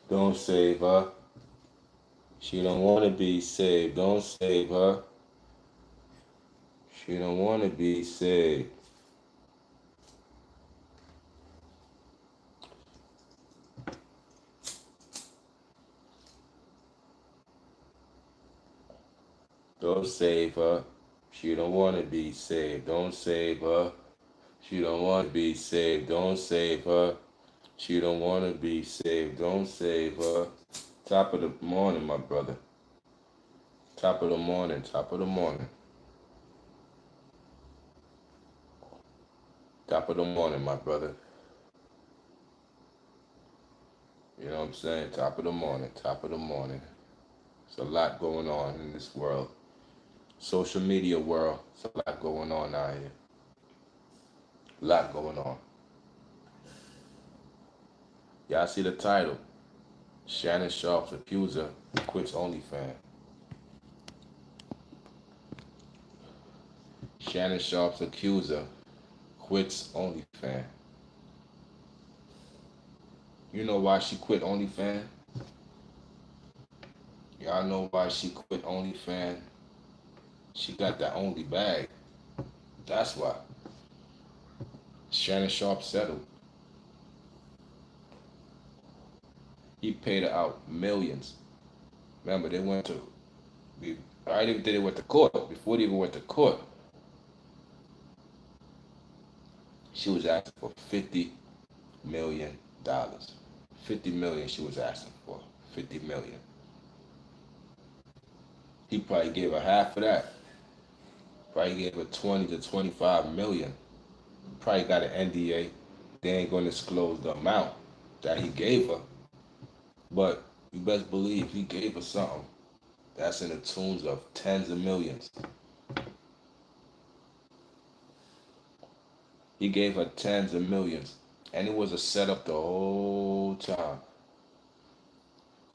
Don't save her. She don't want to be saved. Don't save her. She don't want to be saved. Don't save her. She don't want to be saved. Don't save her. She don't want to be saved. Don't save her. She don't want to be saved. Don't save her. Top of the morning, my brother. Top of the morning. Top of the morning. Top of the morning, my brother. You know what I'm saying? Top of the morning. Top of the morning. There's a lot going on in this world. Social media world. There's a lot going on out here. A lot going on. Y'all see the title? Shannon Sharpe's accuser quits OnlyFans. Shannon Sharpe's accuser quits OnlyFans. You know why she quit OnlyFans? Y'all know why she quit OnlyFans? She got that only bag. That's why. Shannon Sharpe settled. He paid her out millions. Remember, they went to, right even did it went to court. Before they even went to court, she was asking for $50 million. 50 million she was asking for. 50 million. He probably gave her half of that. Probably gave her 20 to 25 million. Probably got an NDA. They ain't gonna disclose the amount that he gave her. But you best believe he gave her something that's in the tunes of tens of millions. He gave her tens of millions. And it was a setup the whole time.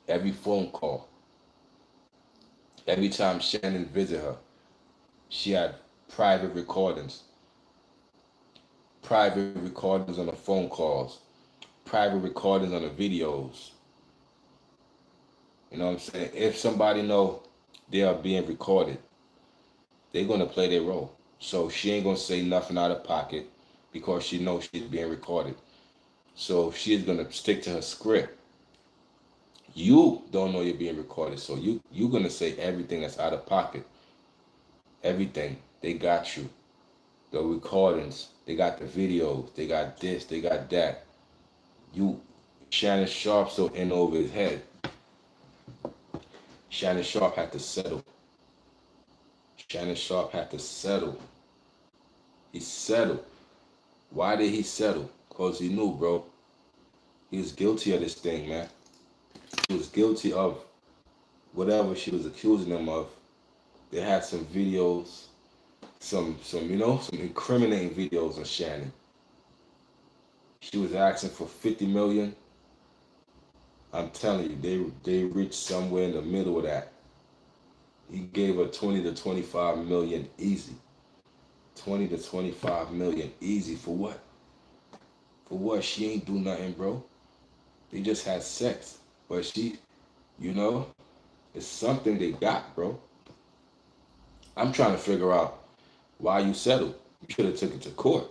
Every phone call. Every time Shannon visited her, she had private recordings. Private recordings on the phone calls. Private recordings on the videos. You know what I'm saying? If somebody know they are being recorded, they're gonna play their role. So she ain't gonna say nothing out of pocket because she knows she's being recorded. So she is gonna stick to her script. You don't know you're being recorded, so you're gonna say everything that's out of pocket. Everything. They got you. The recordings, they got the videos, they got this, they got that. You Shannon Sharpe so in over his head. Shannon Sharpe had to settle. Shannon Sharpe had to settle. He settled. Why did he settle? Because he knew, bro. He was guilty of this thing, man. He was guilty of whatever she was accusing him of. They had some videos, some some incriminating videos on Shannon. She was asking for 50 million. I'm telling you, they reached somewhere in the middle of that. He gave her 20 to 25 million easy. 20 to 25 million easy for what? For what? She ain't do nothing, bro. They just had sex. But she, you know, it's something they got, bro. I'm trying to figure out why you settled. You should have took it to court.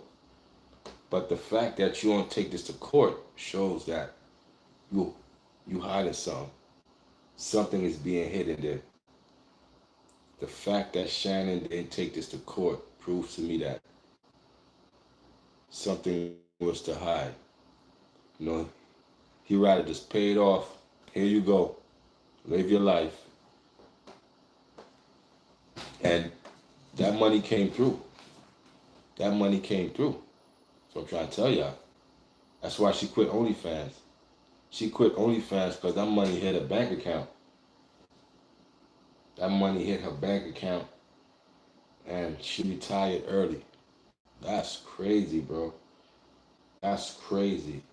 But the fact that you don't take this to court shows that you you hiding something. Something is being hidden there. The fact that Shannon didn't take this to court proves to me that something was to hide. You know, he rather just pay it off. Here you go. Live your life. And that money came through. That money came through. So I'm trying to tell y'all. That's why she quit OnlyFans. She quit OnlyFans because that money hit her bank account. That money hit her bank account and she retired early. That's crazy, bro. That's crazy.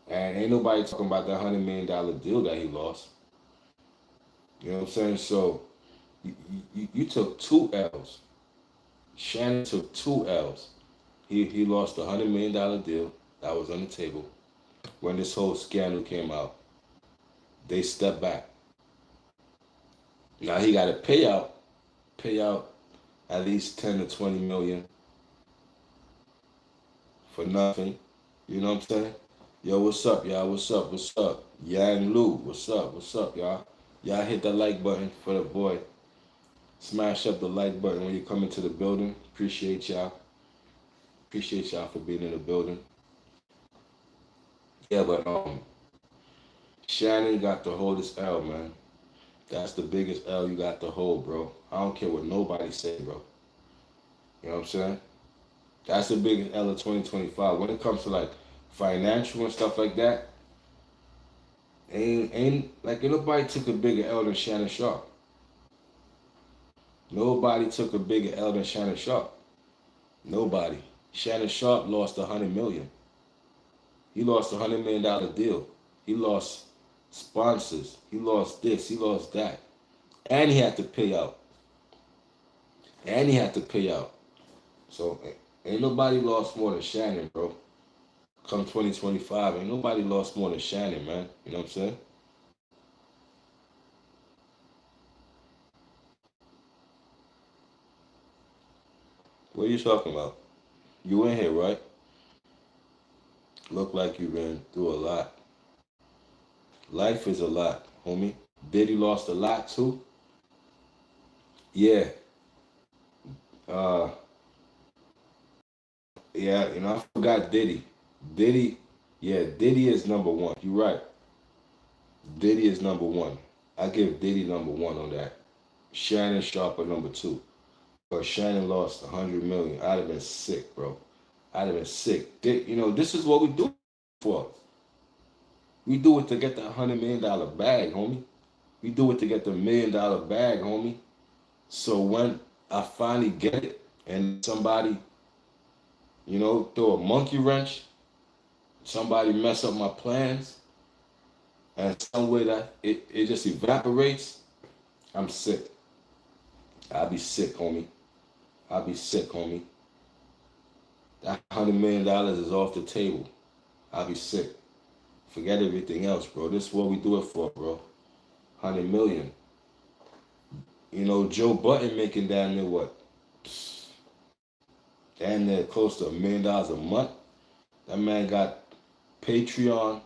And ain't nobody talking about that $100 million deal that he lost. You know what I'm saying? So you took two L's. Shannon took two L's. He lost the $100 million deal that was on the table. when this whole scandal came out. They stepped back. Now he got to pay out at least 10 to 20 million for nothing. You know what I'm saying? Yo, what's up, y'all? What's up? What's up? Yang Lu, what's up? What's up, y'all? Y'all hit that like button for the boy. Smash up the like button when you come into the building. Appreciate y'all. Appreciate y'all for being in the building. Yeah, but Shannon got to hold this L, man. That's the biggest L you got to hold, bro. I don't care what nobody say, bro. You know what I'm saying? That's the biggest L of 2025. When it comes to like financial and stuff like that, ain't like nobody took a bigger L than Shannon Sharpe. Nobody took a bigger L than Shannon Sharpe. Nobody. Shannon Sharpe lost 100 million. He lost $100 million deal. He lost sponsors. He lost this. He lost that. And he had to pay out. And he had to pay out. So ain't nobody lost more than Shannon, bro. Come 2025, ain't nobody lost more than Shannon, man. You know what I'm saying? What are you talking about? You in here, right? Look like you've been through a lot. Life is a lot, homie. Diddy lost a lot too. Yeah. Uh yeah, I forgot Diddy. Diddy, yeah, Diddy is number one. You're right. Diddy is number one. I give Diddy number one on that. Shannon Sharpe number two. But Shannon lost 100 million. I'd have been sick, bro. I'd have been sick. This is what we do for. We do it to get that $100 million bag, homie. We do it to get the $1 million bag, homie. So when I finally get it and somebody, throw a monkey wrench, somebody mess up my plans, and some way that it just evaporates, I'm sick. I'll be sick, homie. I'll be sick, homie. That $100 million is off the table. I'll be sick. Forget everything else, bro. This is what we do it for, bro. 100 million. Joe Button making damn near what? Damn near close to $1 million a month. That man got Patreon.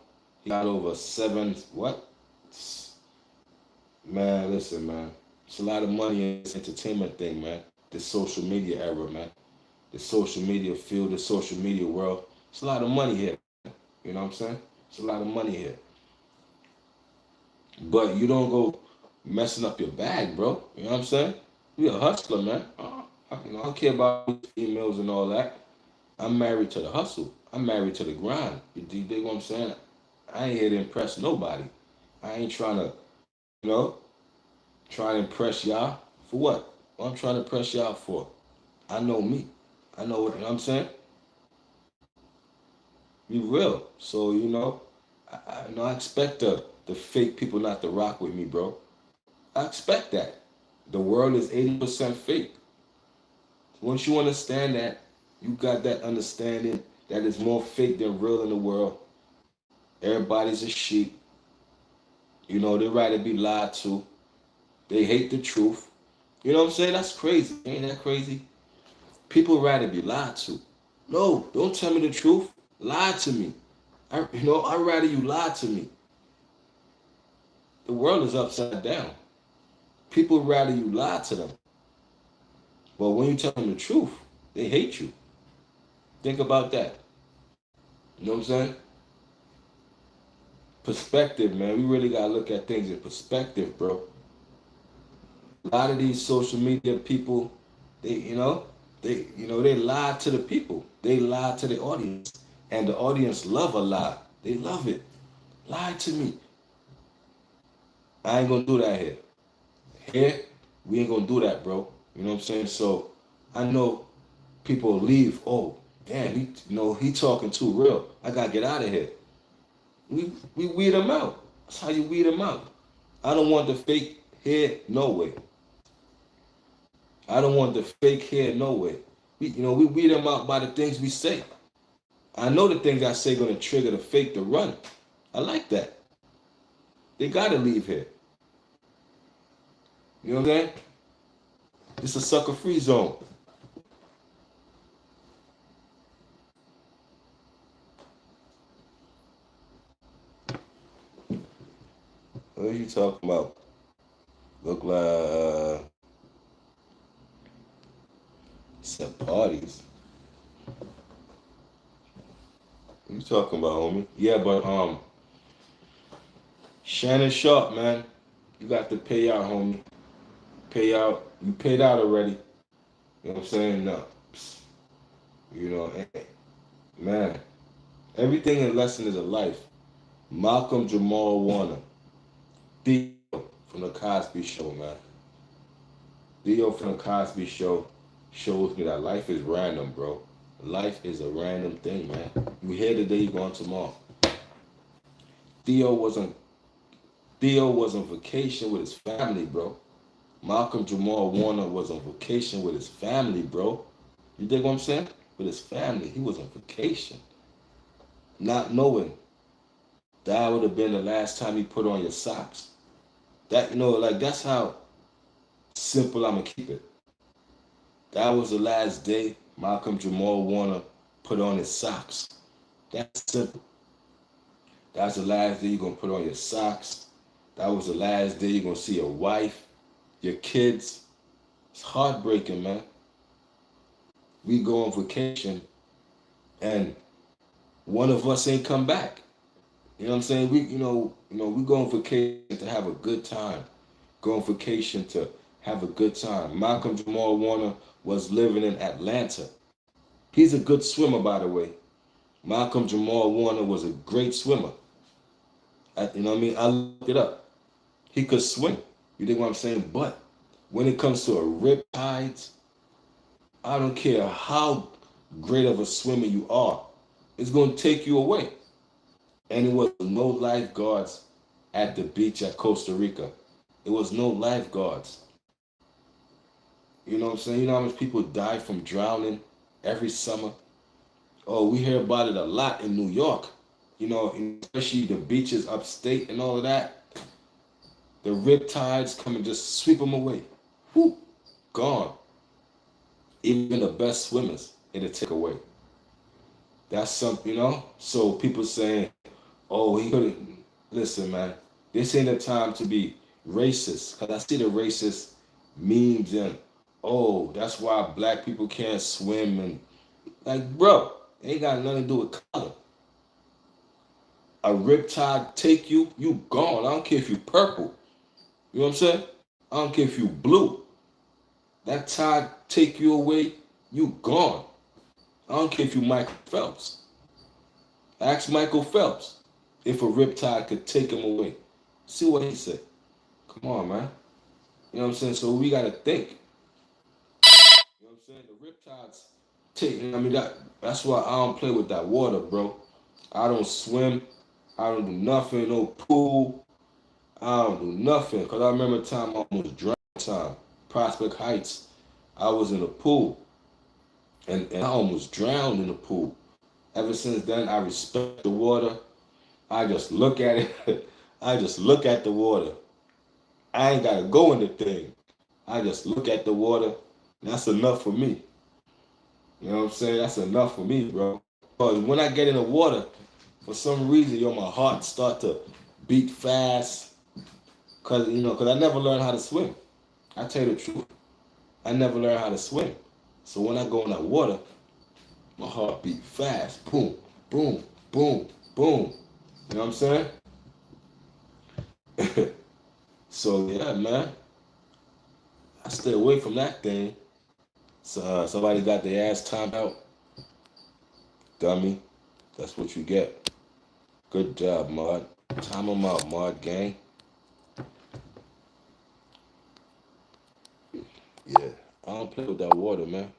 He got over 7, what? Man, listen, man. It's a lot of money in this entertainment thing, man. This social media era, man. The social media field, the social media world. It's a lot of money here. You know what I'm saying? It's a lot of money here. But you don't go messing up your bag, bro. You know what I'm saying? You a hustler, man. I don't care about females and all that. I'm married to the hustle. I'm married to the grind. You dig what I'm saying? I ain't here to impress nobody. I ain't trying to, you know, try to impress y'all. For what? What I'm trying to impress y'all for? I know me. I know what, you know what I'm saying? Be real. So, I expect the fake people not to rock with me, bro. I expect that. The world is 80% fake. Once you understand that, you got that understanding that is more fake than real in the world. Everybody's a sheep. They rather be lied to. They hate the truth. You know what I'm saying? That's crazy. Ain't that crazy? People rather be lied to. No, don't tell me the truth. Lie to me. I'd rather you lie to me. The world is upside down. People rather you lie to them. But when you tell them the truth, they hate you. Think about that. You know what I'm saying? Perspective, man. We really gotta look at things in perspective, bro. A lot of these social media people, they lie to the people. They lie to the audience. And the audience love a lie. They love it. Lie to me. I ain't gonna do that here. Here, we ain't gonna do that, bro. You know what I'm saying? So I know people leave. Oh, damn, he talking too real. I gotta get out of here. We weed them out. That's how you weed them out. I don't want the fake here, no way. I don't want the fake here, no way. We weed them out by the things we say. I know the things I say gonna trigger the fake to run. I like that. They gotta leave here. You know what I'm saying? It's a sucker free zone. What are you talking about? Look like some parties. What you talking about, homie? Yeah, but Shannon Sharpe, man, you got to pay out, homie. Pay out. You paid out already. You know what I'm saying? No, you know, man. Everything in lesson is a life. Malcolm Jamal Warner, Theo from the Cosby Show, man. Theo from the Cosby Show shows me that life is random, bro. Life is a random thing, man. You here today, you gone tomorrow. Theo was on Theo was on vacation with his family, bro. Malcolm Jamal Warner was on vacation with his family, bro. You dig what I'm saying? With his family, he was on vacation, not knowing that would have been the last time you put on your socks. That like that's how simple I'm gonna keep it. That was the last day Malcolm Jamal Warner put on his socks. That's simple. That's the last day you're gonna put on your socks. That was the last day you're gonna see your wife, your kids. It's heartbreaking, man. We go on vacation and one of us ain't come back. You know what I'm saying? We go on vacation to have a good time. Go on vacation to have a good time. Malcolm Jamal Warner was living in Atlanta. He's a good swimmer, by the way. Malcolm Jamal Warner was a great swimmer. You know what I mean? I looked it up. He could swim. You dig what I'm saying? But when it comes to a rip tides, I don't care how great of a swimmer you are. It's going to take you away. And it was no lifeguards at the beach at Costa Rica. It was no lifeguards. You know what I'm saying? You know how much people die from drowning every summer? Oh, we hear about it a lot in New York. Especially the beaches upstate and all of that. The rip tides come and just sweep them away. Whew, gone. Even the best swimmers, it'll take away. That's something, So people saying, oh, he couldn't. Listen, man, this ain't the time to be racist. Because I see the racist memes and, oh, that's why black people can't swim. And, like, bro, it ain't got nothing to do with color. A riptide take you, you gone. I don't care if you purple. You know what I'm saying? I don't care if you blue. That tide take you away, you gone. I don't care if you Michael Phelps. Ask Michael Phelps if a riptide could take him away. See what he said. Come on, man. You know what I'm saying? So we gotta think. You know what I'm saying? The riptides take. That's why I don't play with that water, bro. I don't swim. I don't do nothing. No pool. I don't do nothing. Cause I remember a time I almost drowned. Time Prospect Heights. I was in the pool, and I almost drowned in the pool. Ever since then, I respect the water. I just look at it. I just look at the water. I ain't gotta go in the thing. I just look at the water. That's enough for me. You know what I'm saying? That's enough for me, bro. Because when I get in the water, for some reason, my heart start to beat fast. Cause I never learned how to swim. I tell you the truth. I never learned how to swim. So when I go in that water, my heart beat fast. Boom, boom, boom, boom. You know what I'm saying? So yeah, man. I stay away from that thing. So somebody got their ass timed out. Dummy. That's what you get. Good job, Mod. Time them out, Mod gang. Yeah. I don't play with that water, man.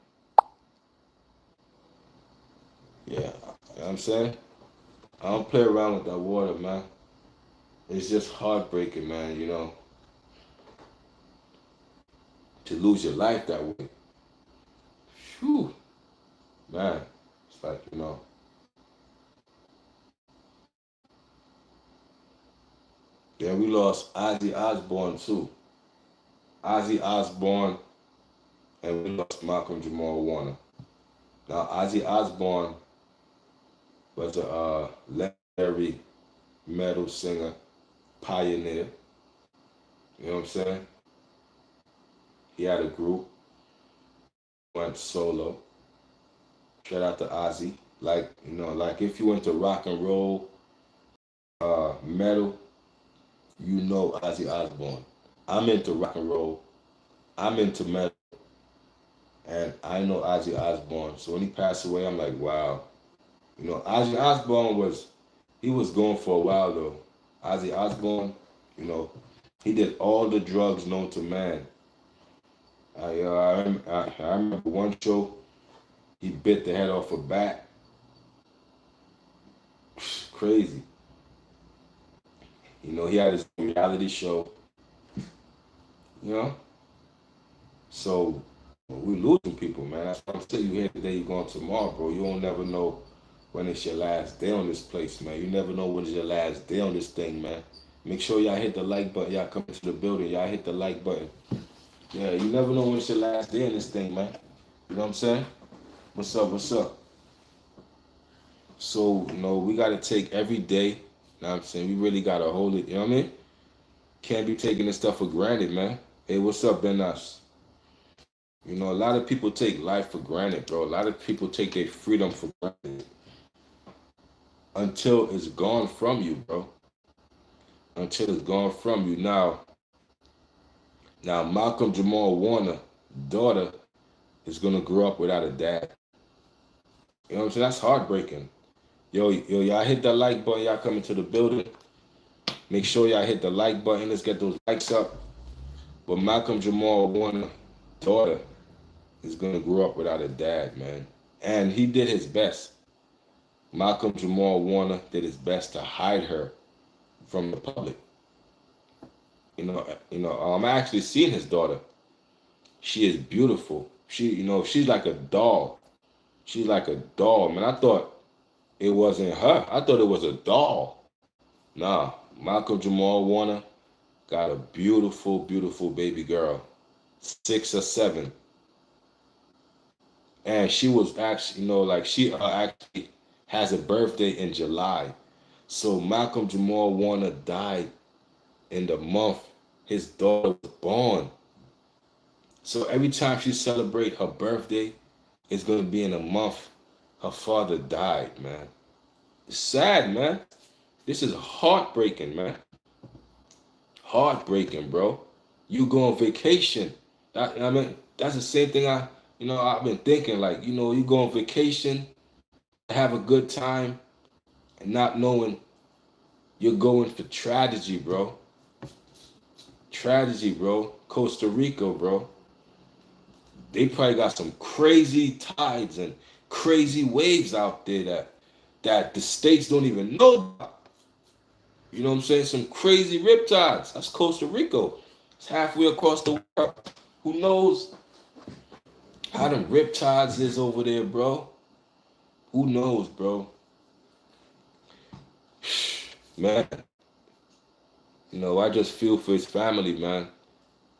Yeah. You know what I'm saying? I don't play around with that water, man. It's just heartbreaking, man, to lose your life that way. Whew. Man. It's like, Then we lost Ozzy Osbourne too. Ozzy Osbourne, and we lost Malcolm Jamal Warner. Now Ozzy Osbourne was a legendary metal singer, pioneer. You know what I'm saying? He had a group, went solo. Shout out to Ozzy. Like, like if you went to rock and roll, metal, you know Ozzy Osbourne. I'm into rock and roll. I'm into metal, and I know Ozzy Osbourne. So when he passed away, I'm like, wow. Ozzy Osbourne he was going for a while though. Ozzy Osbourne, you know, he did all the drugs known to man. I remember one show, he bit the head off a bat. Crazy. He had his reality show, you know? So we losing people, man. That's what I'm saying. You here today, you going tomorrow, bro. You don't never know when it's your last day on this place, man. You never know when it's your last day on this thing, man. Make sure y'all hit the like button. Y'all come into the building. Y'all hit the like button. Yeah, you never know when it's your last day in this thing, man. You know what I'm saying? What's up? What's up? So, we got to take every day. You know what I'm saying? We really got to hold it. You know what I mean? Can't be taking this stuff for granted, man. Hey, what's up, Ben Us? A lot of people take life for granted, bro. A lot of people take their freedom for granted until it's gone from you, bro. Until it's gone from you. Now Malcolm Jamal Warner, daughter, is gonna grow up without a dad. You know what I'm saying? That's heartbreaking. Yo, y'all hit that like button. Y'all coming to the building. Make sure y'all hit the like button. Let's get those likes up. But Malcolm Jamal Warner, daughter, is gonna grow up without a dad, man. And he did his best. Malcolm Jamal Warner did his best to hide her from the public. I'm actually seeing his daughter. She is beautiful. She's like a doll. She's like a doll, man. I thought it wasn't her. I thought it was a doll. Nah, Malcolm Jamal Warner got a beautiful, beautiful baby girl, 6 or 7, and she was actually, she actually has a birthday in July. So Malcolm Jamal Warner died in the month his daughter was born. So every time she celebrate her birthday, it's gonna be in a month her father died, man. It's sad, man. This is heartbreaking, man. Heartbreaking, bro. You go on vacation. That's the same thing I've been thinking. Like, you go on vacation, have a good time, and not knowing you're going for tragedy, bro. Tragedy, bro. Costa Rica, bro. They probably got some crazy tides and crazy waves out there that the states don't even know about. You know what I'm saying? Some crazy riptides. That's Costa Rica. It's halfway across the world. Who knows how them riptides is over there, bro? Who knows, bro? Man, I just feel for his family, man.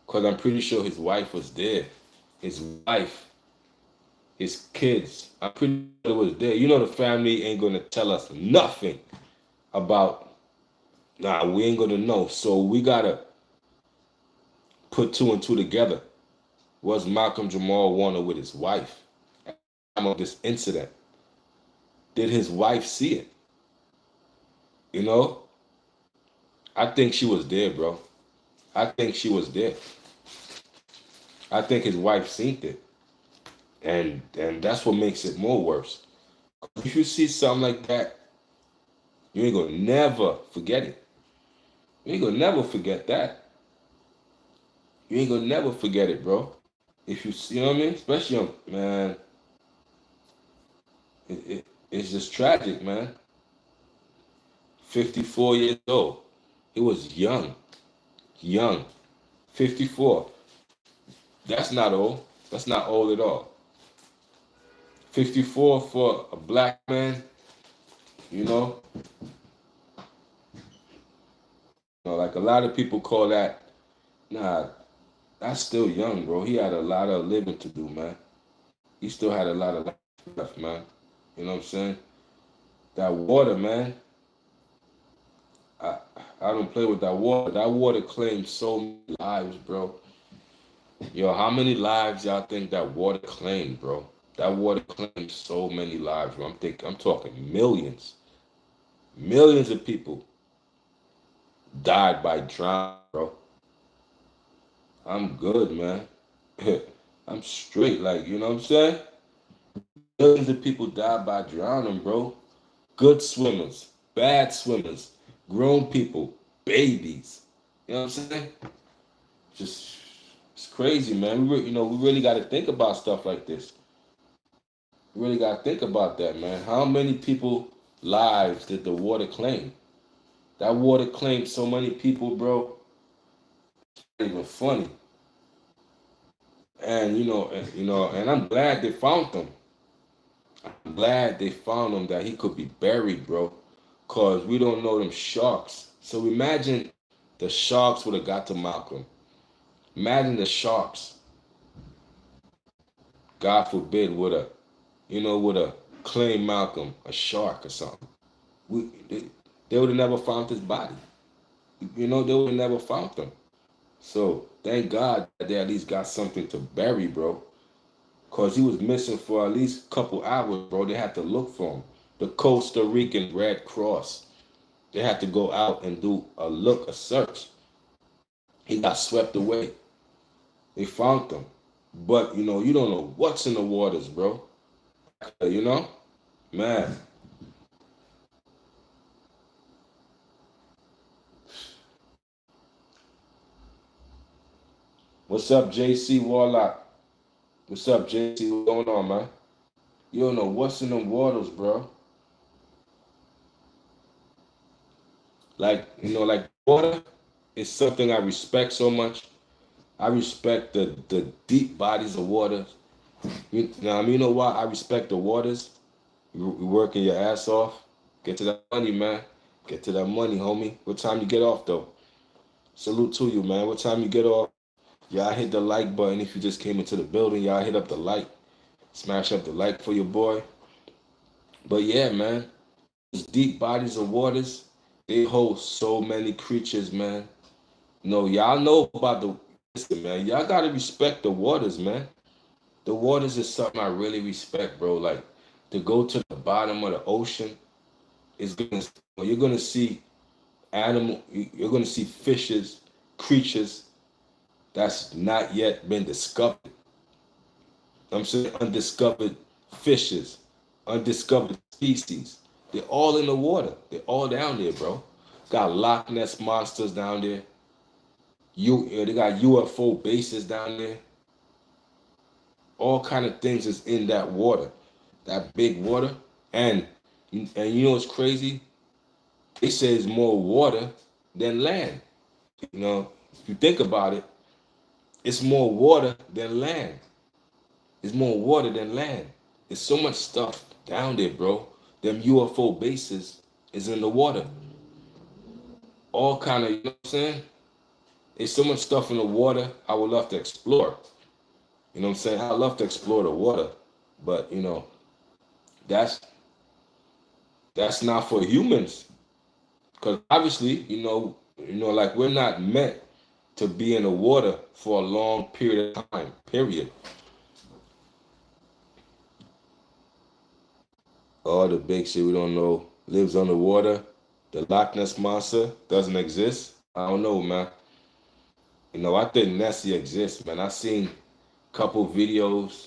Because I'm pretty sure his wife was there. His wife, his kids. I'm pretty sure it was there. The family ain't going to tell us nothing about, we ain't going to know. So we got to put 2 and 2 together. Was Malcolm Jamal Warner with his wife at the time of this incident? Did his wife see it? I think she was there, bro. I think she was there. I think his wife seen it. And that's what makes it more worse. If you see something like that, you ain't gonna never forget it. You ain't gonna never forget that. You ain't gonna never forget it, bro. If you know what I mean? Especially man, it's just tragic, man. 54 years old. He was young. Young. 54. That's not old. That's not old at all. 54 for a black man, like a lot of people call that, nah, that's still young, bro. He had a lot of living to do, man. He still had a lot of life left, man. You know what I'm saying? That water, man. I I don't play with that water. That water claims so many lives, bro. Yo, how many lives y'all think that water claimed, bro? That water claimed so many lives, bro. I'm talking millions. Millions of people died by drowning, bro. I'm good, man. I'm straight, like, you know what I'm saying? Millions of people died by drowning, bro. Good swimmers, bad swimmers, grown people, babies. You know what I'm saying? Just it's crazy, man. We really got to think about stuff like this. We really got to think about that, man. How many people lives did the water claim? That water claimed so many people, bro. It's not even funny. And and I'm glad they found them. I'm glad they found him that he could be buried, bro. Cause we don't know them sharks. So imagine the sharks would have got to Malcolm. Imagine the sharks, God forbid, would have claimed Malcolm, a shark or something. We they would have never found his body. They would have never found him. So thank God that they at least got something to bury, bro. Cause he was missing for at least a couple hours, bro. They had to look for him. The Costa Rican Red Cross. They had to go out and do a search. He got swept away. They found him. But you don't know what's in the waters, bro. You know? Man. What's up, JC Warlock? What's up, JC? What's going on, man? You don't know what's in the waters, bro. Like water is something I respect so much. I respect the deep bodies of water. You know why I respect the waters? You working your ass off. Get to that money, man. Get to that money, homie. What time you get off, though? Salute to you, man. What time you get off? Y'all hit the like button if you just came into the building. Y'all hit up the like. Smash up the like for your boy. But yeah, man. These deep bodies of waters, they hold so many creatures, man. No, y'all know about the listen, man. Y'all gotta respect the waters, man. The waters is something I really respect, bro. Like to go to the bottom of the ocean is gonna you're gonna see you're gonna see fishes, creatures that's not yet been discovered. I'm saying undiscovered fishes, undiscovered species. They're all in the water. They're all down there, bro. Got Loch Ness monsters down there. They got UFO bases down there. All kind of things is in that water, that big water. And you know what's crazy? They say it's more water than land. If you think about it, it's more water than land. It's more water than land. There's so much stuff down there, bro. Them UFO bases is in the water. All kind of, you know what I'm saying? There's so much stuff in the water I would love to explore. You know what I'm saying? I love to explore the water. But, that's that's not for humans. Because obviously, like we're not meant to be in the water for a long period of time, period. All the big shit we don't know lives underwater. The Loch Ness Monster doesn't exist. I don't know, man. I think Nessie exists, man. I seen a couple videos.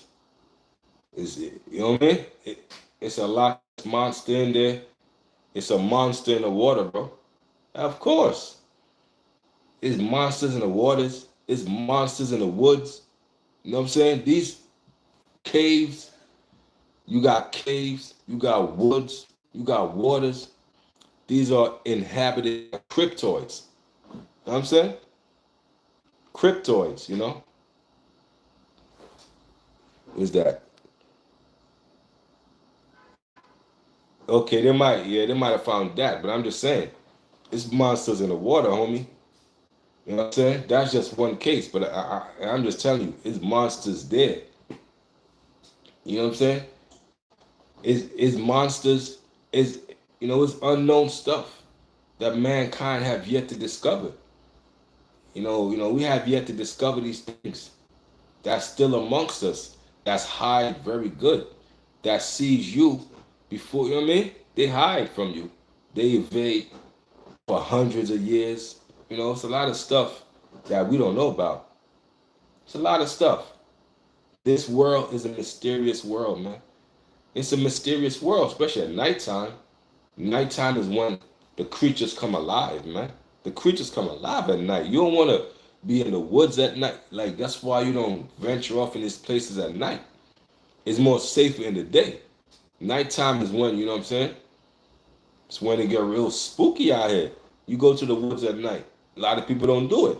You know what I mean? It's a Loch Ness Monster in there. It's a monster in the water, bro. Of course. It's monsters in the waters. It's monsters in the woods. You know what I'm saying? These caves, you got woods, you got waters. These are inhabited cryptoids. You know what I'm saying? Cryptoids, Is that? Okay, they might have found that, but I'm just saying, it's monsters in the water, homie. You know what I'm saying? That's just one case, but I'm just telling you, it's monsters there. You know what I'm saying? Is monsters is it's unknown stuff that mankind have yet to discover. We have yet to discover these things that's still amongst us. That's hide very good. That sees you before you know what I mean. They hide from you. They evade for hundreds of years. It's a lot of stuff that we don't know about. It's a lot of stuff. This world is a mysterious world, man. It's a mysterious world, especially at nighttime. Nighttime is when the creatures come alive, man. The creatures come alive at night. You don't want to be in the woods at night. Like, that's why you don't venture off in these places at night. It's more safer in the day. Nighttime is when, you know what I'm saying? It's when it get real spooky out here. You go to the woods at night. A lot of people don't do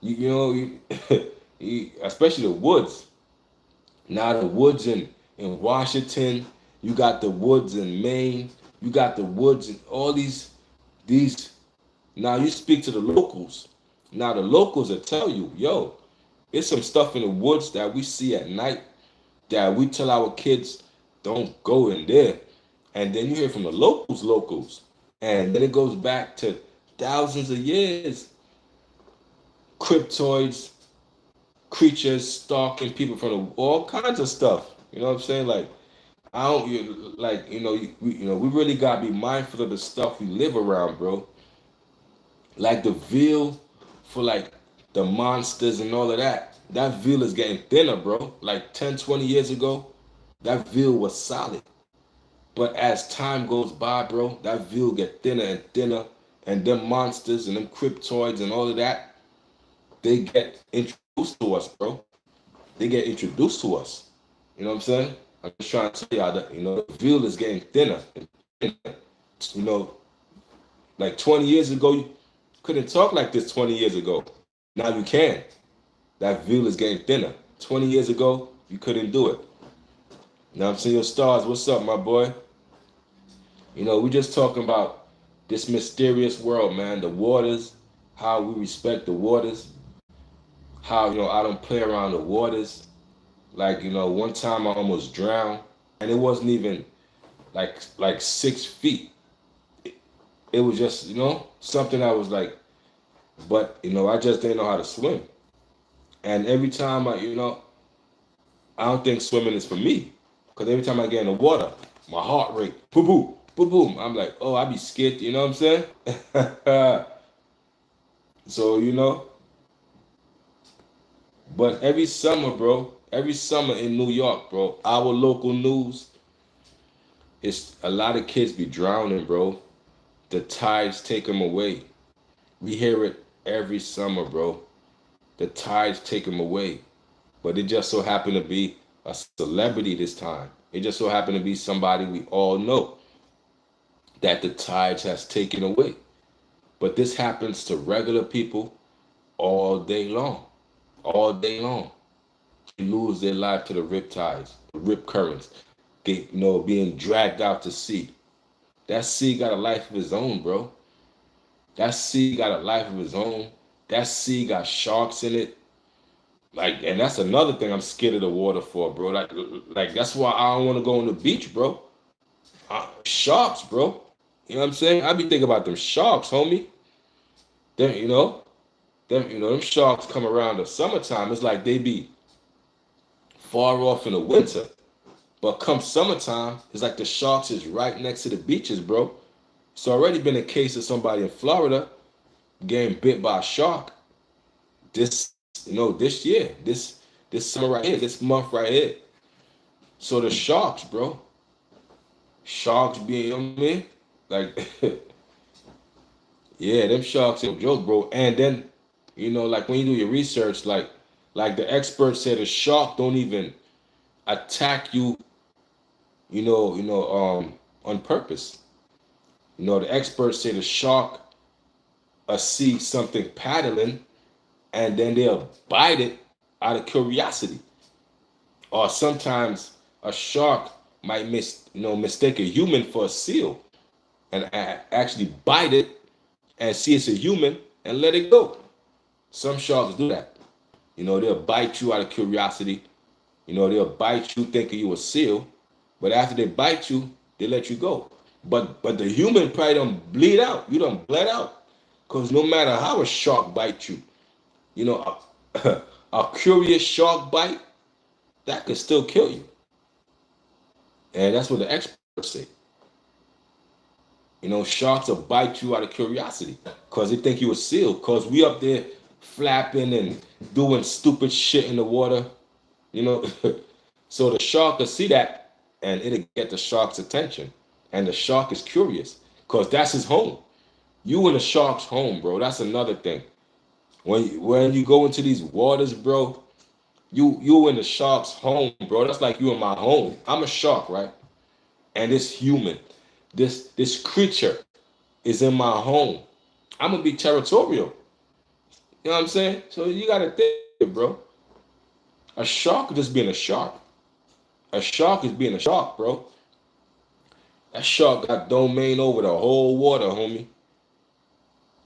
it. Especially the woods. Now the woods in Washington, you got the woods in Maine, you got the woods in all these. Now you speak to the locals. Now the locals will tell you, yo, it's some stuff in the woods that we see at night that we tell our kids don't go in there. And then you hear from the locals. And then it goes back to thousands of years. Cryptoids, creatures stalking people from all kinds of stuff. You know what I'm saying? Like, I don't we really gotta be mindful of the stuff we live around, bro. Like the veil for like the monsters and all of that. That veil is getting thinner, bro. Like 10, 20 years ago, that veil was solid. But as time goes by, bro, that veil get thinner and thinner, and them monsters and them cryptoids and all of that, they get introduced to us, bro. They get introduced to us. You know what I'm saying? I'm just trying to tell y'all that, the veil is getting thinner. You know, like 20 years ago, you couldn't talk like this 20 years ago. Now you can. That veil is getting thinner. 20 years ago, you couldn't do it. Now I'm seeing your stars. What's up, my boy? We just talking about this mysterious world, man. The waters, how we respect the waters, how, I don't play around the waters. Like, one time I almost drowned, and it wasn't even like 6 feet. It was just, something I was like, but I just didn't know how to swim. And every time I don't think swimming is for me, because every time I get in the water, my heart rate, boom, boom, boom, boom. I'm like, oh, I be scared. You know what I'm saying? So but every summer, bro, every summer in New York, bro, our local news, it's a lot of kids be drowning, bro. The tides take them away. We hear it every summer, bro. The tides take them away. But it just so happened to be a celebrity this time. It just so happened to be somebody we all know that the tides has taken away. But this happens to regular people all day long. All day long. They lose their life to the rip tides, the rip currents, being dragged out to sea. That sea got a life of its own, bro. That sea got a life of its own. That sea got sharks in it. Like, and that's another thing I'm scared of the water for, bro. Like that's why I don't want to go on the beach, bro. Sharks, bro. You know what I'm saying? I be thinking about them sharks, homie. Them, them sharks come around the summertime. It's like they be far off in the winter. But come summertime, it's like the sharks is right next to the beaches, bro. It's already been a case of somebody in Florida getting bit by a shark. This year, this summer right here, this month right here. So the sharks, bro. Sharks being, you know what I mean? Like, yeah, them sharks ain't no joke, bro. And then, like when you do your research, like the experts said, a shark don't even attack you, on purpose. The experts say the shark see something paddling, and then they'll bite it out of curiosity. Or sometimes a shark might mistake a human for a seal and actually bite it and see it's a human and let it go. Some sharks do that. They'll bite you out of curiosity. They'll bite you thinking you a seal, but after they bite you, they let you go. But the human probably don't bleed out. You don't bled out. Because no matter how a shark bites you, a, a curious shark bite, that could still kill you. And that's what the experts say. Sharks will bite you out of curiosity because they think you a seal. Because we up there flapping and doing stupid shit in the water, you know. So the shark will see that and it'll get the shark's attention. And the shark is curious because that's his home. You in the shark's home, bro. That's another thing. When you go into these waters, bro, you in the shark's home, bro. That's like you in my home. I'm a shark, right? And this human, this creature is in my home. I'm gonna be territorial. You know what I'm saying? So you gotta think, bro. A shark is just being a shark. A shark is being a shark, bro. That shark got domain over the whole water, homie.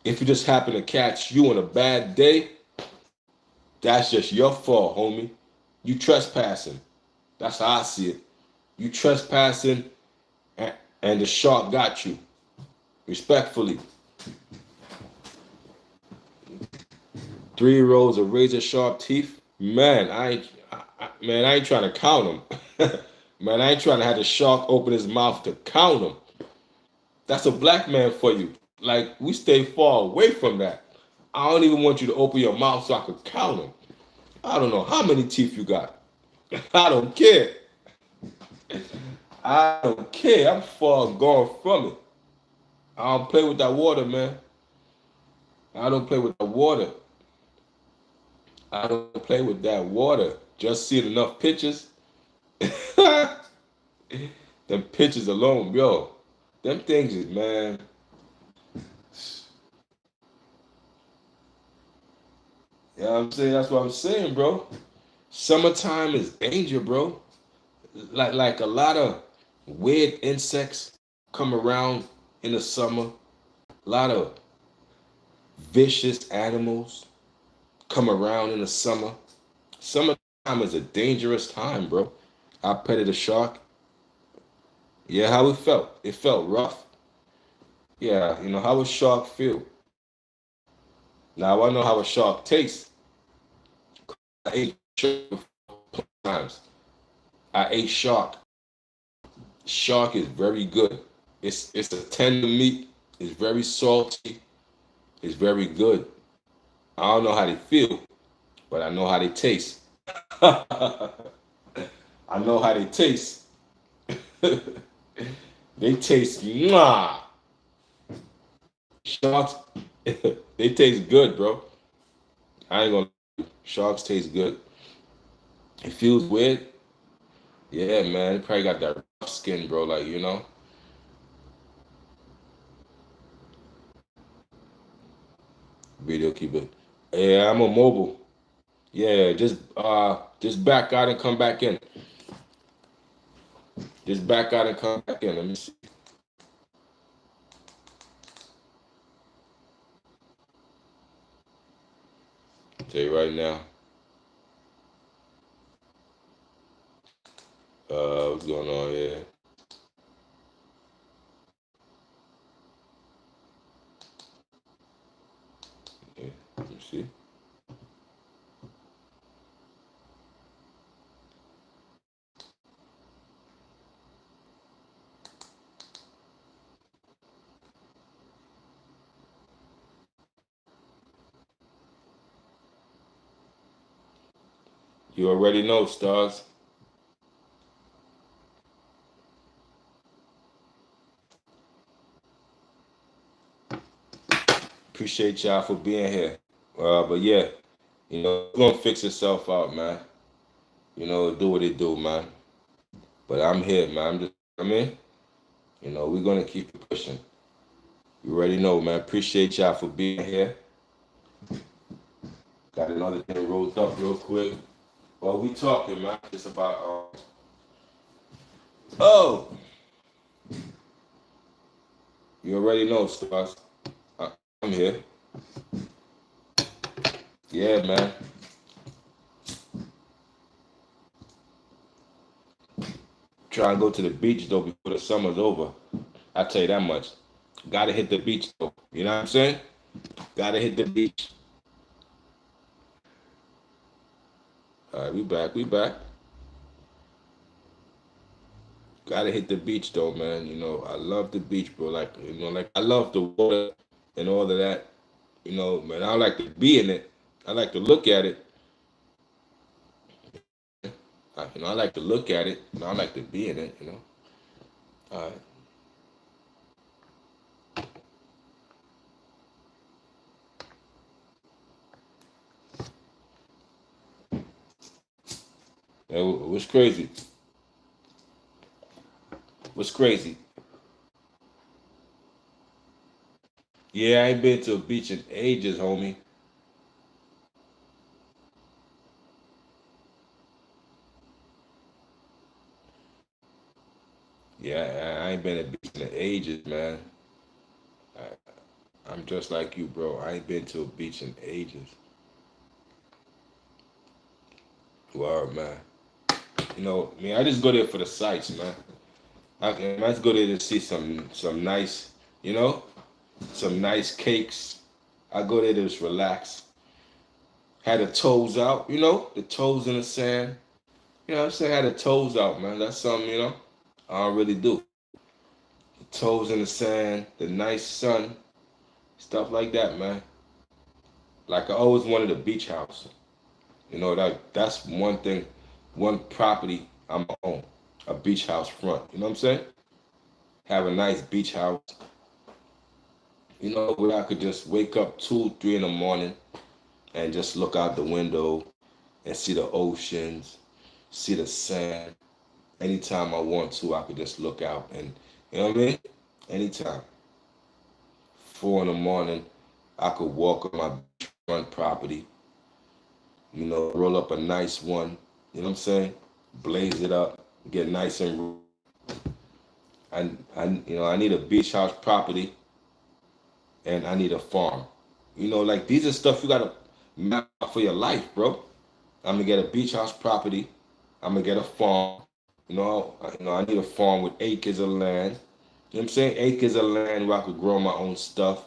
If you just happen to catch you on a bad day, that's just your fault, homie. You trespassing. That's how I see it. You trespassing, and the shark got you. Respectfully. 3 rows of razor sharp teeth. Man, I ain't trying to count them. Man, I ain't trying to have the shark open his mouth to count them. That's a black man for you. Like, we stay far away from that. I don't even want you to open your mouth so I could count them. I don't know how many teeth you got. I don't care. I don't care. I'm far gone from it. I don't play with that water, man. I don't play with that water. I don't play with that water. Just seeing enough pictures. Them pictures alone, yo. Them things is, man. You know what I'm saying? That's what I'm saying, bro. Summertime is danger, bro. Like a lot of weird insects come around in the summer. A lot of vicious animals come around in the summer. Summertime is a dangerous time, bro. I petted a shark. Yeah, how it felt? It felt rough. Yeah, how a shark feel? Now I know how a shark tastes. I ate shark times. I ate shark. Shark is very good. It's a tender meat. It's very salty. It's very good. I don't know how they feel, but I know how they taste. I know how they taste. They taste mwah. Sharks, they taste good, bro. I ain't gonna. Sharks taste good. It feels weird. Yeah, man. It probably got that rough skin, bro. Like, video keeper. Yeah, I'm a mobile. Yeah, just back out and come back in. Just back out and come back in. Let me see. Tell you right now. What's going on here? Yeah, let me see. You already know, stars. Appreciate y'all for being here. But yeah, it's gonna fix itself out, man. Do what it do, man. But I'm here, man. I'm in. We're gonna keep it pushing. You already know, man. Appreciate y'all for being here. Got another thing rolled up real quick. Well, we talking, man. It's about oh, you already know, stars. I'm here. Yeah, man. Try and go to the beach though before the summer's over. I tell you that much. Gotta hit the beach though. You know what I'm saying? Gotta hit the beach. All right, we back. We back. Gotta hit the beach though, man. You know, I love the beach, bro. Like, you know, like I love the water and all of that. You know, man, I like to be in it. I like to look at it. I like to look at it. I like to be in it. All right. Yeah, what's crazy? What's crazy? Yeah, I ain't been to a beach in ages, homie. Yeah, I ain't been to a beach in ages, man. I'm just like you, bro. I ain't been to a beach in ages. Wow, man. You know, I mean, I just go there for the sights, man. I just go there to see some nice, you know, some nice cakes. I go there to just relax. Had the toes out, you know, the toes in the sand. You know what I'm saying? Had the toes out, man. That's something, you know, I don't really do. The toes in the sand, the nice sun, stuff like that, man. Like I always wanted a beach house. You know, that's one thing, one property I'm gonna own. A beach house front. You know what I'm saying? Have a nice beach house. You know, where I could just wake up 2, 3 in the morning and just look out the window and see the oceans, see the sand. Anytime I want to, I could just look out and you know what I mean? Anytime. 4 in the morning, I could walk on my front property, you know, roll up a nice one, you know what I'm saying? Blaze it up, get nice and I need a beach house property and I need a farm. You know, like these are stuff you gotta map out for your life, bro. I'm gonna get a beach house property. I'm gonna get a farm. I need a farm with acres of land. You know what I'm saying? Acres of land where I could grow my own stuff,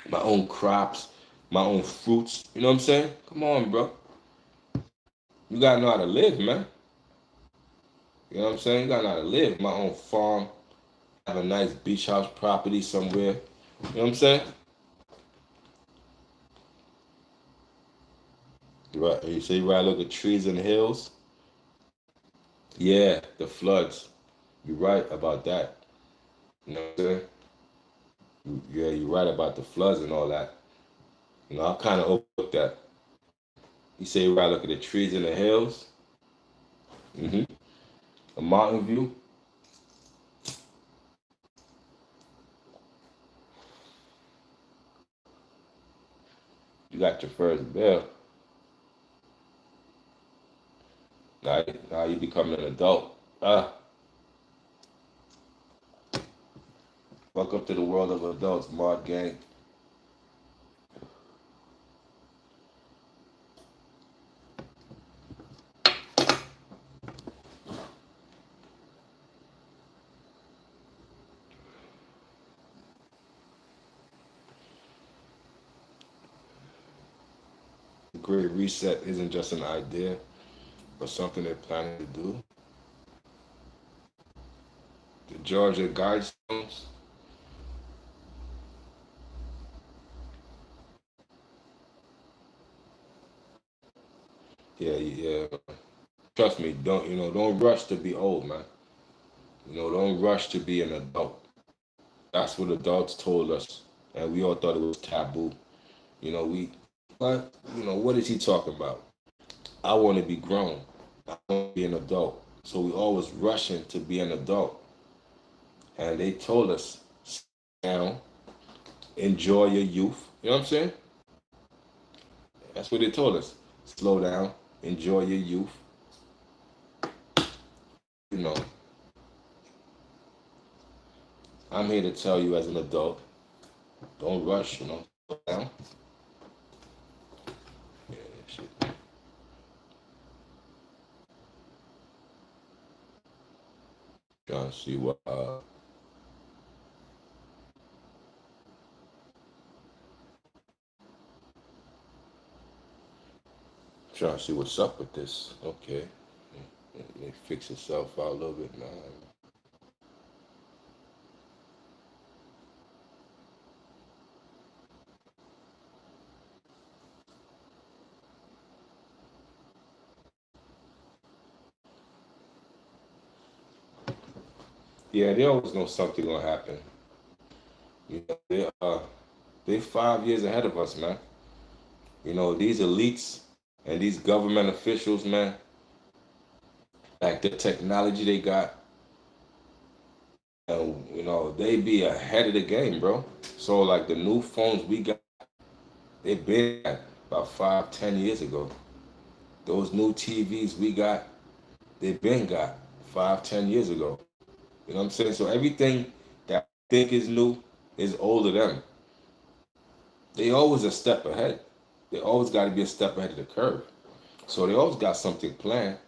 my own crops, my own fruits. You know what I'm saying? Come on, bro. You gotta know how to live, man. You know what I'm saying? You gotta know how to live. My own farm, have a nice beach house property somewhere. You know what I'm saying? Right. You say you right, look at trees and hills. Yeah, the floods. You're right about that. You know what I'm saying? Yeah, you're right about the floods and all that. You know, I kind of overlooked that. You say you right, look at the trees and the hills. A mountain view. You got your first bill. Now you becoming an adult. Welcome to the world of adults, Mod Gang. The Great Reset isn't just an idea, but something they're planning to do. The Georgia Guidestones. Yeah, yeah. Trust me, don't rush to be old, man. Don't rush to be an adult. That's what adults told us, and we all thought it was taboo. But what is he talking about? I want to be grown. I want to be an adult. So we always rushing to be an adult, and they told us, "Slow down, enjoy your youth." You know what I'm saying? That's what they told us. Slow down, enjoy your youth. You know, I'm here to tell you as an adult, don't rush. Slow down. Trying to see what trying to see what's up with this. Okay. It fix itself out a little bit now. Yeah, they always know something gonna happen. You know, they 5 years ahead of us, man. You know, these elites and these government officials, man, like the technology they got, and you know, they be ahead of the game, bro. So like the new phones we got, they been at about 5, 10 years ago. Those new TVs we got, they been got 5, 10 years ago. You know what I'm saying? So everything that I think is new is older than them. They always a step ahead. They always got to be a step ahead of the curve. So they always got something planned.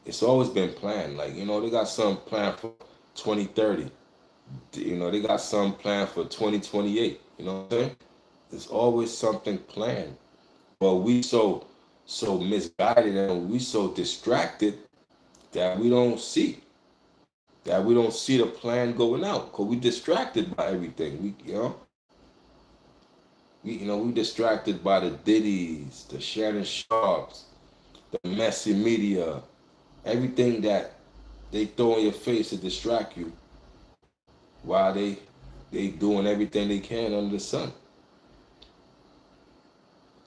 It's always been planned. Like, you know, they got some plan for 2030. You know, they got some plan for 2028. You know what I'm saying? There's always something planned. But we so misguided and we so distracted that we don't see. That we don't see the plan going out. Cause we distracted by everything. We distracted by the Diddies, the Shannon Sharps, the messy media, everything that they throw in your face to distract you while they doing everything they can under the sun.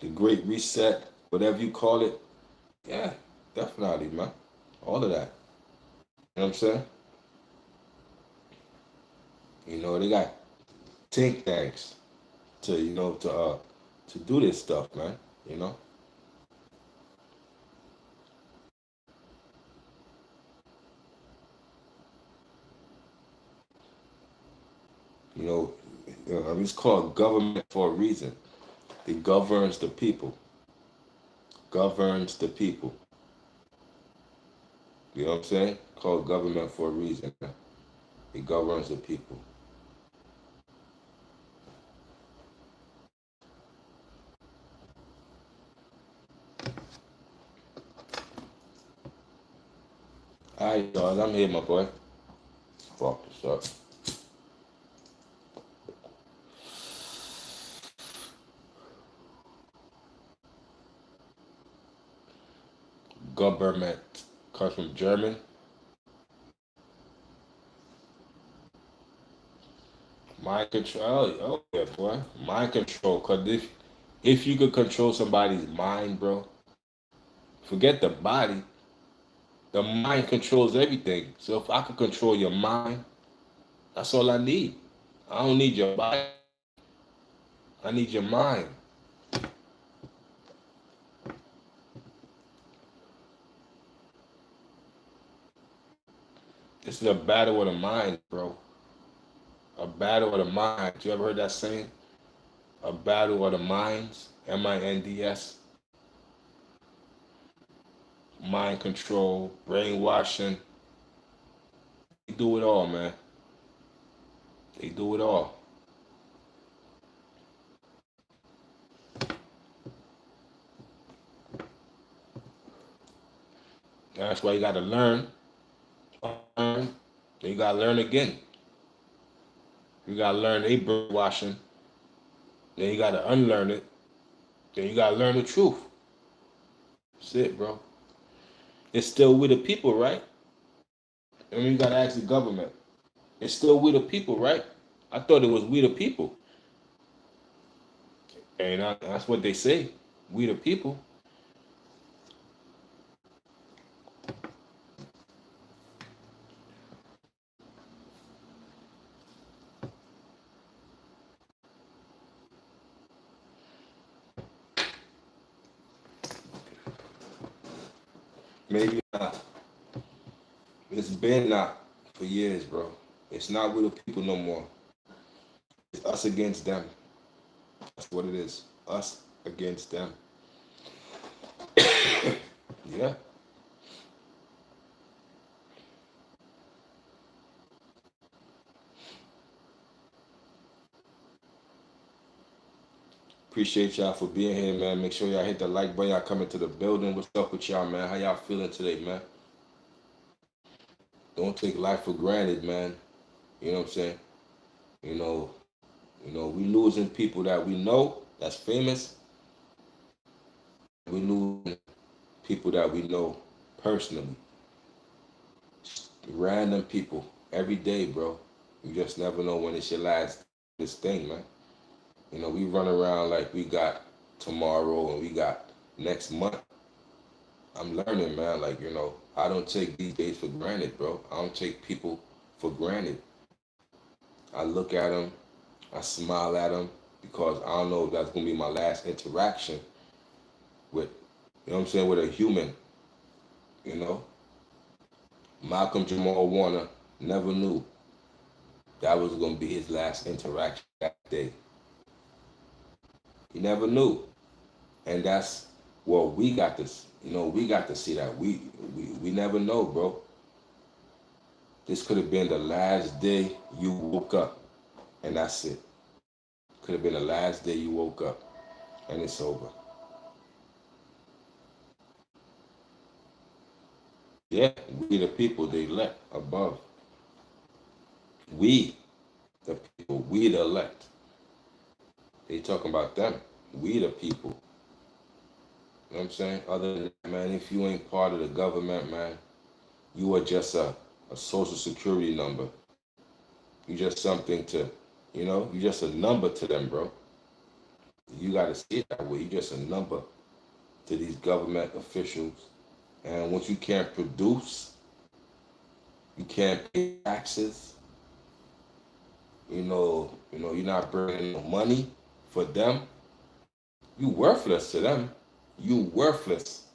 The Great Reset, whatever you call it. Yeah, definitely, man. All of that. You know what I'm saying? You know, they got think tanks to do this stuff, man. You know? You know, it's called government for a reason. It governs the people. Governs the people. You know what I'm saying? Called government for a reason. It governs the people. All right, y'all. I'm here, my boy. Fuck this up. Government comes from German. Mind control. Oh, yeah, boy. Mind control. Cause if you could control somebody's mind, bro, forget the body. The mind controls everything. So if I could control your mind, that's all I need. I don't need your body. I need your mind. This is a battle of the mind, bro. A battle of the mind. You ever heard that saying? A battle of the minds. MINDS. Mind control, brainwashing. They do it all, man. They do it all. That's why you gotta learn. Learn. Then you gotta learn again. You gotta learn they brainwashing. Then you gotta unlearn it. Then you gotta learn the truth. That's it, bro. It's still we the people, right? I mean, you gotta ask the government. It's still we the people, right? I thought it was we the people. And that's what they say. We the people. Maybe not. It's been not for years, bro. It's not we the people no more. It's us against them. That's what it is. Us against them. Yeah. Appreciate y'all for being here, man. Make sure y'all hit the like button. Y'all coming to the building. What's up with y'all, man? How y'all feeling today, man? Don't take life for granted, man. You know what I'm saying? You know, we losing people that we know that's famous. We losing people that we know personally. Random people every day, bro. You just never know when it's your last this thing, man. We run around like we got tomorrow and we got next month. I'm learning, man. Like, I don't take these days for granted, bro. I don't take people for granted. I look at them, I smile at them because I don't know if that's gonna be my last interaction with, with a human. You know, Malcolm Jamal Warner never knew that was gonna be his last interaction that day. He never knew, and that's well, we got this. We got to see that. We never know, bro. This could have been the last day you woke up, and that's it. Could have been the last day you woke up, and it's over. Yeah, we the people they elect above. We, the people, we the elect. They talking about them. We the people. You know what I'm saying? Other than that, man, if you ain't part of the government, man, you are just a social security number. You just something to, you just a number to them, bro. You got to see it that way. You just a number to these government officials. And once you can't produce, you can't pay taxes. You're not bringing no money for them. You worthless to them. You worthless.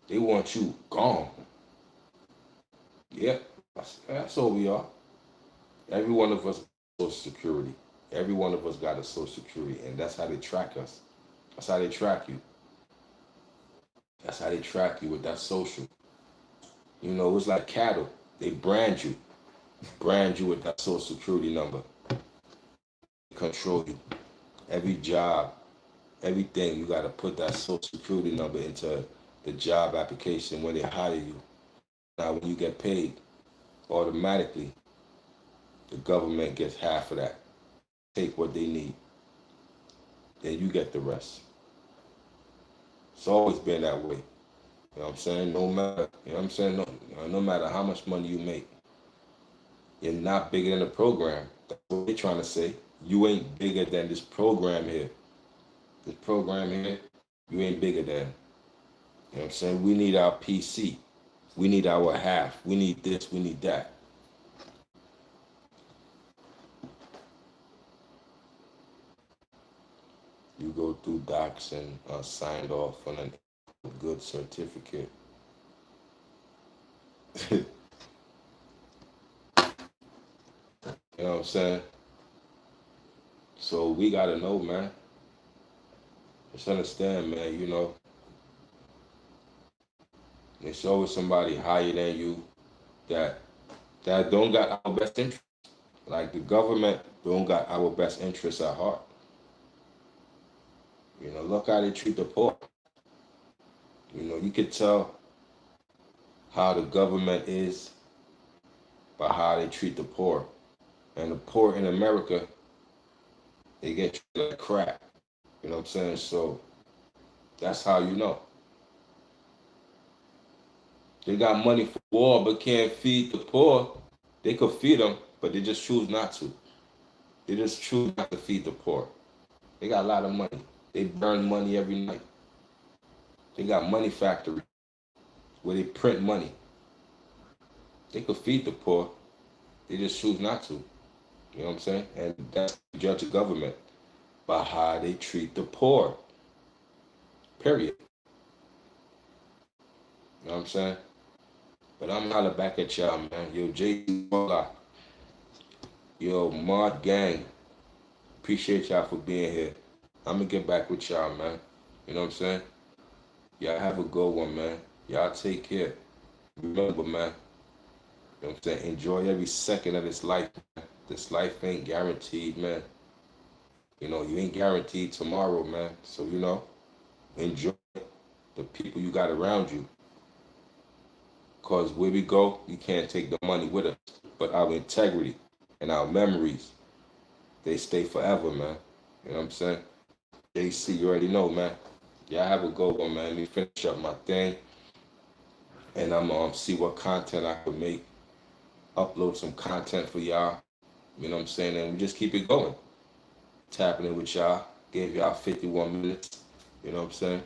They want you gone. Yeah, that's all we are. Every one of us Social Security. Every one of us got a Social Security, and that's how they track us. That's how they track you. That's how they track you with that social. It's like cattle. They brand you with that Social Security number. They control you. Every job, everything, you got to put that Social Security number into the job application when they hire you. Now, when you get paid, automatically, the government gets half of that. Take what they need. Then you get the rest. It's always been that way. You know what I'm saying? No matter, you know what I'm saying? No matter how much money you make, you're not bigger than the program. That's what they're trying to say. You ain't bigger than this program here. This program here, you ain't bigger than. You know what I'm saying? We need our PC. We need our half. We need this. We need that. You go through docs and signed off on a good certificate. You know what I'm saying? So we gotta know, man. Just understand, man. There's always somebody higher than you that don't got our best interest. Like the government don't got our best interests at heart. Look how they treat the poor. You could tell how the government is by how they treat the poor. And the poor in America, they get treated like crap. You know what I'm saying? So that's how you know. They got money for war but can't feed the poor. They could feed them, but they just choose not to. They just choose not to feed the poor. They got a lot of money. They burn money every night. They got money factories where they print money. They could feed the poor. They just choose not to. You know what I'm saying? And that's the judge of government by how they treat the poor. Period. You know what I'm saying? But I'm holler back at y'all, man. Yo, J. Yo, Mod Gang. Appreciate y'all for being here. I'm gonna get back with y'all, man. You know what I'm saying? Y'all have a good one, man. Y'all take care. Remember, man. You know what I'm saying? Enjoy every second of this life, man. This life ain't guaranteed, man. You ain't guaranteed tomorrow, man. So, enjoy the people you got around you. Because where we go, you can't take the money with us. But our integrity and our memories, they stay forever, man. You know what I'm saying? JC, you already know, man. Y'all have a good one, man. Let me finish up my thing. And I'm see what content I could make. Upload some content for y'all. You know what I'm saying? And we just keep it going. Tapping in with y'all. Gave y'all 51 minutes. You know what I'm saying?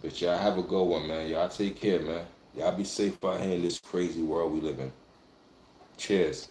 But y'all have a good one, man. Y'all take care, man. Y'all be safe out here in this crazy world we live in. Cheers.